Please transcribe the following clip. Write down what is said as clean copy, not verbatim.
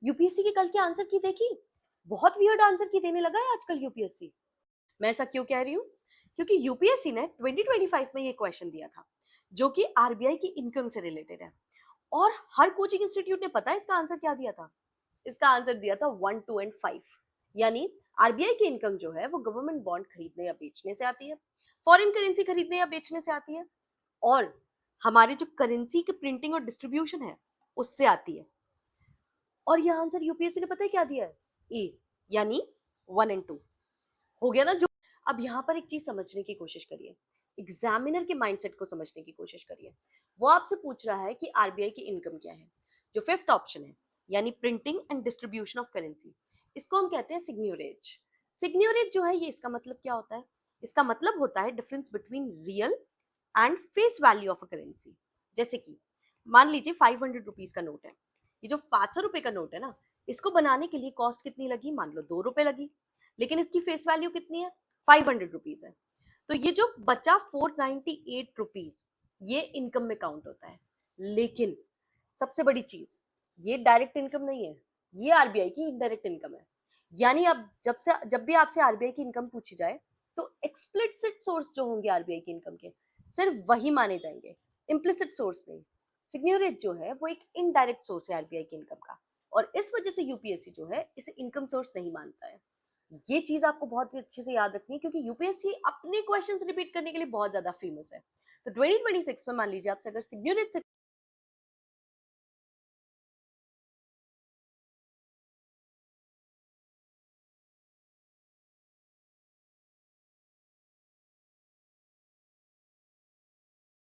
UPSC के कल के आंसर की देखी, बहुत वियर्ड आंसर की देने लगा है आजकल यूपीएससी। मैं ऐसा क्यों कह रही हूँ? क्योंकि यूपीएससी ने 2025 में ये क्वेश्चन दिया था जो कि आरबीआई की इनकम से रिलेटेड है, और हर कोचिंग इंस्टीट्यूट ने पता है इसका आंसर क्या दिया था? इसका आंसर दिया था 1, 2 एंड 5। यानी आरबीआई की इनकम जो है वो गवर्नमेंट बॉन्ड खरीदने या बेचने से आती है, फॉरेन करेंसी खरीदने या बेचने से आती है, और हमारे जो करेंसी की प्रिंटिंग और डिस्ट्रीब्यूशन है उससे आती है। और यह आंसर यूपीएससी ने पता है क्या दिया है? ए, यानी 1 एंड 2। हो गया ना जो। अब यहाँ पर एक चीज समझने की कोशिश करिए, एग्जामिनर के माइंडसेट को समझने की कोशिश करिए। वो आपसे पूछ रहा है कि आरबीआई की इनकम क्या है। जो फिफ्थ ऑप्शन है, यानी printing and distribution of currency, इसको हम कहते हैं सिग्न्योरेज। सिग्न्योरेज जो है, ये इसका मतलब क्या होता है? इसका मतलब होता है difference between real and face value of a currency. जैसे कि मान लीजिए 500 रुपीज का नोट है। ये जो 500 रुपए का नोट है ना, इसको बनाने के लिए कॉस्ट कितनी लगी? मान लो 2 रुपए लगी, लेकिन इसकी फेस वैल्यू कितनी है? 500 रुपीज है। तो ये जो बचा 498 रुपीज, ये इनकम में काउंट होता है। लेकिन सबसे बड़ी चीज, ये डायरेक्ट इनकम नहीं है, ये आरबीआई की इनडायरेक्ट इनकम है। यानी अब जब भी आपसे आरबीआई की इनकम पूछी जाए, तो एक्सप्लिसिट सोर्स जो होंगे आरबीआई की इनकम के, सिर्फ वही माने जाएंगे, इम्प्लिसिट सोर्स नहीं। सिग्न्योरेज जो है वो एक इनडायरेक्ट सोर्स है आरबीआई की इनकम का, और इस वजह से यूपीएससी जो है इसे इनकम सोर्स नहीं मानता है। ये चीज आपको बहुत ही अच्छे से याद रखनी है, क्योंकि यूपीएससी अपने क्वेश्चंस रिपीट करने के लिए बहुत ज्यादा फेमस है। तो 2026 में मान लीजिए आपसे अगर सिग्न्योरेज